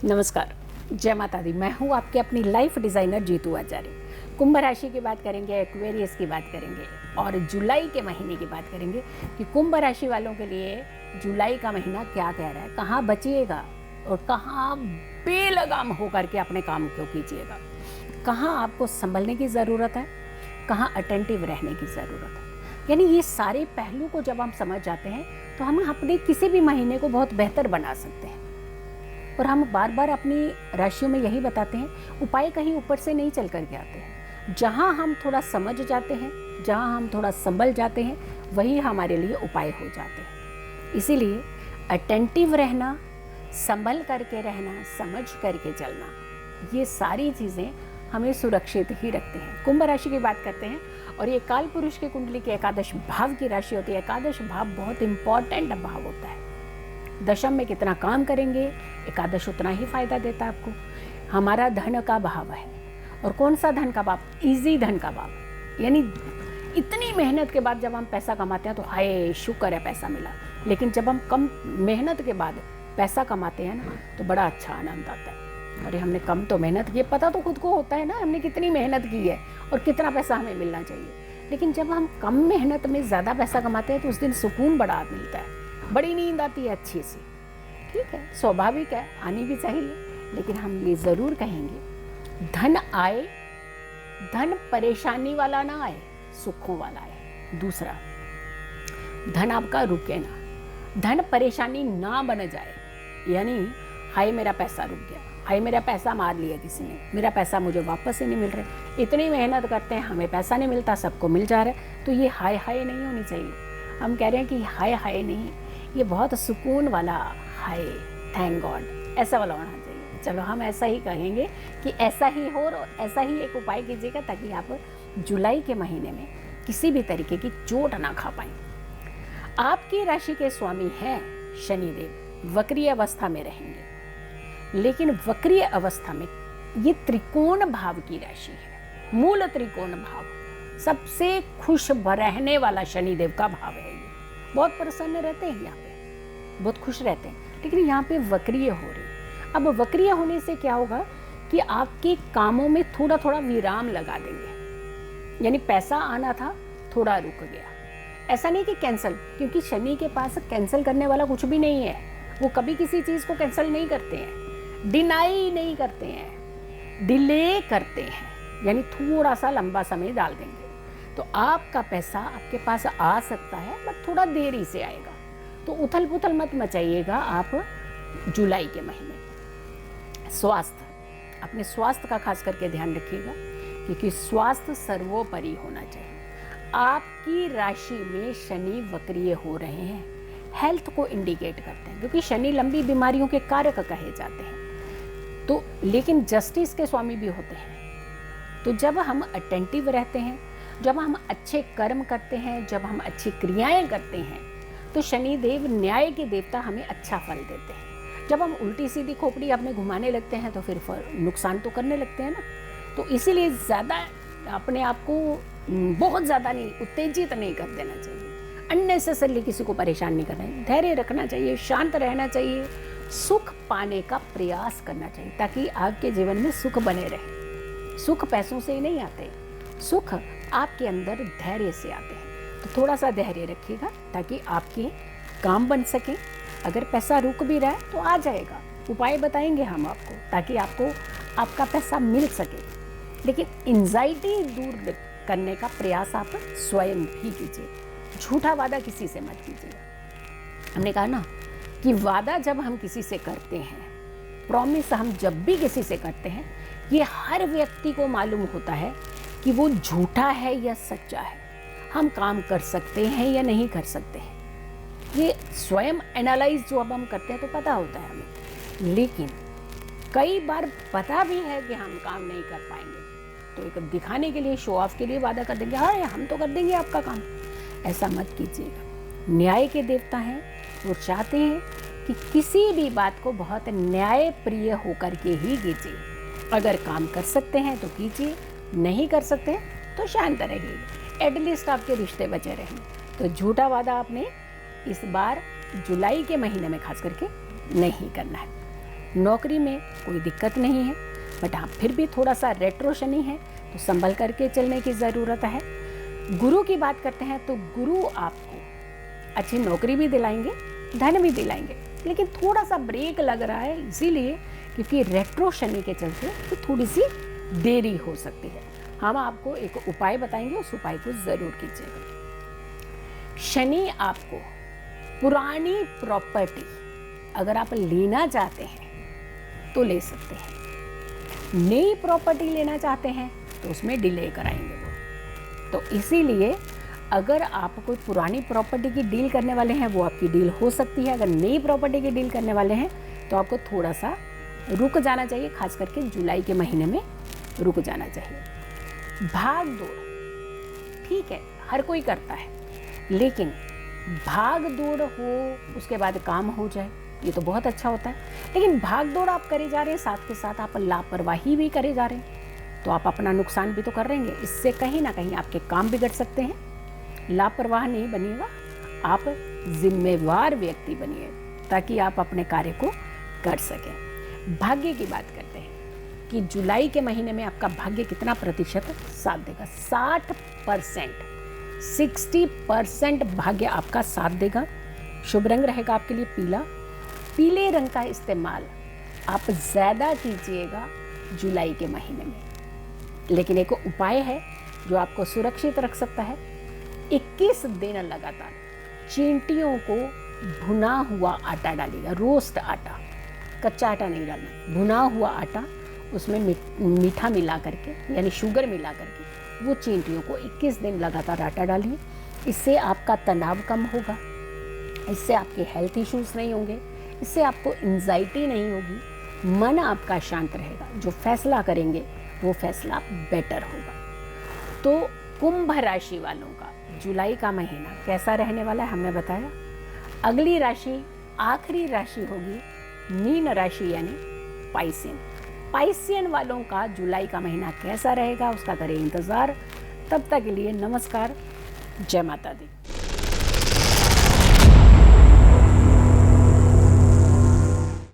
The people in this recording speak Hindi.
नमस्कार, जय माता दी। मैं हूँ आपके अपनी लाइफ डिज़ाइनर जीतू आचार्य। कुंभ राशि की बात करेंगे, एक्वेरियस की बात करेंगे और जुलाई के महीने की बात करेंगे कि कुंभ राशि वालों के लिए जुलाई का महीना क्या कह रहा है, कहाँ बचिएगा और कहाँ बेलगाम होकर के अपने काम को कीजिएगा, कहाँ आपको संभलने की ज़रूरत है, कहाँ अटेंटिव रहने की ज़रूरत है। यानी ये सारे पहलू को जब हम समझ जाते हैं तो हम अपने किसी भी महीने को बहुत बेहतर बना सकते हैं। और हम बार बार अपनी राशियों में यही बताते हैं, उपाय कहीं ऊपर से नहीं चल करके आते हैं। जहाँ हम थोड़ा समझ जाते हैं, जहाँ हम थोड़ा संभल जाते हैं, वही हमारे लिए उपाय हो जाते हैं। इसीलिए अटेंटिव रहना, संभल करके रहना, समझ करके चलना, ये सारी चीज़ें हमें सुरक्षित ही रखते हैं। कुंभ राशि की बात करते हैं और ये काल पुरुष की कुंडली के एकादश भाव की राशि होती है। एकादश भाव बहुत इंपॉर्टेंट भाव होता है। दशम में कितना काम करेंगे, एकादश उतना ही फायदा देता है आपको। हमारा धन का भाव है। और कौन सा धन का भाव? इजी धन का भाव। यानी इतनी मेहनत के बाद जब हम पैसा कमाते हैं तो हाय शुक्र है पैसा मिला, लेकिन जब हम कम मेहनत के बाद पैसा कमाते हैं ना तो बड़ा अच्छा आनंद आता है। अरे हमने कम तो मेहनत की, पता तो खुद को होता है ना हमने कितनी मेहनत की है और कितना पैसा हमें मिलना चाहिए। लेकिन जब हम कम मेहनत में ज़्यादा पैसा कमाते हैं तो उस दिन सुकून बड़ा मिलता है, बड़ी नींद आती है अच्छी सी। ठीक है, स्वाभाविक है, आनी भी चाहिए। लेकिन हम ये ज़रूर कहेंगे, धन आए, धन परेशानी वाला ना आए, सुखों वाला आए। दूसरा, धन आपका रुके ना, धन परेशानी ना बन जाए। यानी हाय मेरा पैसा रुक गया, हाय मेरा पैसा मार लिया किसी ने, मेरा पैसा मुझे वापस ही नहीं मिल रहा। इतनी मेहनत करते हैं, हमें पैसा नहीं मिलता, सबको मिल जा रहा है। तो ये हाय हाय नहीं होनी चाहिए। हम कह रहे हैं कि हाय हाय नहीं, ये बहुत सुकून वाला हाय, थैंक गॉड, ऐसा वाला होना चाहिए। चलो हम ऐसा ही कहेंगे कि ऐसा ही हो और ऐसा ही एक उपाय कीजिएगा ताकि आप जुलाई के महीने में किसी भी तरीके की चोट ना खा पाएं। आपकी राशि के स्वामी हैं शनिदेव, वक्रीय अवस्था में रहेंगे। लेकिन वक्रीय अवस्था में ये त्रिकोण भाव की राशि है, मूल त्रिकोण भाव, सबसे खुश रहने वाला शनिदेव का भाव है। ये बहुत प्रसन्न रहते हैं, यहाँ पे बहुत खुश रहते हैं। लेकिन यहाँ पे वक्रीय हो रही। अब वक्रीय होने से क्या होगा कि आपके कामों में थोड़ा थोड़ा विराम लगा देंगे। यानी पैसा आना था, थोड़ा रुक गया। ऐसा नहीं कि कैंसिल, क्योंकि शनि के पास कैंसिल करने वाला कुछ भी नहीं है। वो कभी किसी चीज़ को कैंसिल नहीं करते हैं, डिनाई नहीं करते हैं, डिले करते हैं। यानी थोड़ा सा लंबा समय डाल देंगे तो आपका पैसा आपके पास आ सकता है, बट थोड़ा देरी से आएगा। तो उथल पुथल मत मचाइएगा आप जुलाई के महीने। स्वास्थ्य, अपने स्वास्थ्य का खास करके ध्यान रखिएगा, क्योंकि स्वास्थ्य सर्वोपरि होना चाहिए। आपकी राशि में शनि वक्रीय हो रहे हैं, हेल्थ को इंडिकेट करते हैं, क्योंकि शनि लंबी बीमारियों के कारक कहे जाते हैं। तो लेकिन जस्टिस के स्वामी भी होते हैं। तो जब हम अटेंटिव रहते हैं, जब हम अच्छे कर्म करते हैं, जब हम अच्छी क्रियाएं करते हैं, तो शनिदेव न्याय के देवता हमें अच्छा फल देते हैं। जब हम उल्टी सीधी खोपड़ी अपने घुमाने लगते हैं तो फिर नुकसान तो करने लगते हैं ना। तो इसीलिए ज़्यादा अपने आप को बहुत ज़्यादा नहीं, उत्तेजित नहीं कर देना चाहिए। अननेसेसरली किसी को परेशान नहीं करना है, धैर्य रखना चाहिए, शांत रहना चाहिए, सुख पाने का प्रयास करना चाहिए ताकि आपके जीवन में सुख बने रहे। सुख पैसों से ही नहीं आते, सुख आपके अंदर धैर्य से आते हैं। तो थोड़ा सा धैर्य रखिएगा ताकि आपके काम बन सके। अगर पैसा रुक भी रहा है तो आ जाएगा, उपाय बताएंगे हम आपको ताकि आपको आपका पैसा मिल सके। लेकिन एंजाइटी दूर करने का प्रयास आप स्वयं भी कीजिए। झूठा वादा किसी से मत कीजिए। हमने कहा ना कि वादा जब हम किसी से करते हैं, प्रॉमिस हम जब भी किसी से करते हैं, ये हर व्यक्ति को मालूम होता है कि वो झूठा है या सच्चा है, हम काम कर सकते हैं या नहीं कर सकते हैं। ये स्वयं एनालाइज जो अब हम करते हैं तो पता होता है हमें। लेकिन कई बार पता भी है कि हम काम नहीं कर पाएंगे, तो एक दिखाने के लिए, शो ऑफ के लिए वादा कर देंगे, हाँ हम तो कर देंगे आपका काम। ऐसा मत कीजिएगा। न्याय के देवता हैं, वो चाहते हैं कि किसी भी बात को बहुत न्याय प्रिय होकर के ही कीजिए। अगर काम कर सकते हैं तो कीजिए, नहीं कर सकते तो शांत रहिए, एटलीस्ट आपके रिश्ते बचे रहें। तो झूठा वादा आपने इस बार जुलाई के महीने में खास करके नहीं करना है। नौकरी में कोई दिक्कत नहीं है, बट हाँ फिर भी थोड़ा सा रेट्रो शनि है तो संभल करके चलने की ज़रूरत है। गुरु की बात करते हैं तो गुरु आपको अच्छी नौकरी भी दिलाएंगे, धन भी दिलाएंगे, लेकिन थोड़ा सा ब्रेक लग रहा है इसीलिए क्योंकि रेट्रो शनि के चलते तो थोड़ी सी देरी हो सकती है। हम आपको एक उपाय बताएंगे, उस उपाय को ज़रूर कीजिएगा। शनि आपको पुरानी प्रॉपर्टी अगर आप लेना चाहते हैं तो ले सकते हैं, नई प्रॉपर्टी लेना चाहते हैं तो उसमें डिले कराएंगे वो। तो इसीलिए अगर आप कोई पुरानी प्रॉपर्टी की डील करने वाले हैं वो आपकी डील हो सकती है, अगर नई प्रॉपर्टी की डील करने वाले हैं तो आपको थोड़ा सा रुक जाना चाहिए, खास करके जुलाई के महीने में रुक जाना चाहिए। भाग दौड़ ठीक है, हर कोई करता है, लेकिन भाग दौड़ हो उसके बाद काम हो जाए ये तो बहुत अच्छा होता है। लेकिन भाग दौड़ आप करे जा रहे हैं, साथ के साथ आप लापरवाही भी करे जा रहे हैं तो आप अपना नुकसान भी तो कर रहे हैं। इससे कहीं ना कहीं आपके काम बिगड़ सकते हैं। लापरवाह नहीं बनिएगा, आप जिम्मेवार व्यक्ति बनिए ताकि आप अपने कार्य को कर सकें। भाग्य की बात करते हैं कि जुलाई के महीने में आपका भाग्य कितना प्रतिशत साथ देगा? 60%, 60% भाग्य आपका साथ देगा। शुभ रंग रहेगा आपके लिए पीला। पीले रंग का इस्तेमाल आप ज़्यादा कीजिएगा जुलाई के महीने में। लेकिन एक उपाय है जो आपको सुरक्षित रख सकता है। 21 दिन लगातार चींटियों को भुना हुआ आटा डालिएगा, रोस्ट आटा, कच्चा आटा नहीं डालना, भुना हुआ आटा, उसमें मीठा मिला करके यानी शुगर मिला करके वो चींटियों को 21 दिन लगातार आटा डालिए। इससे आपका तनाव कम होगा, इससे आपके हेल्थ इश्यूज नहीं होंगे, इससे आपको एंजाइटी नहीं होगी, मन आपका शांत रहेगा, जो फैसला करेंगे वो फैसला बेटर होगा। तो कुंभ राशि वालों का जुलाई का महीना कैसा रहने वाला है हमने बताया। अगली राशि, आखिरी राशि होगी मीन राशि यानी पाइसियन। पाइसियन वालों का जुलाई का महीना कैसा रहेगा उसका करें इंतज़ार। तब तक के लिए नमस्कार, जय माता दी।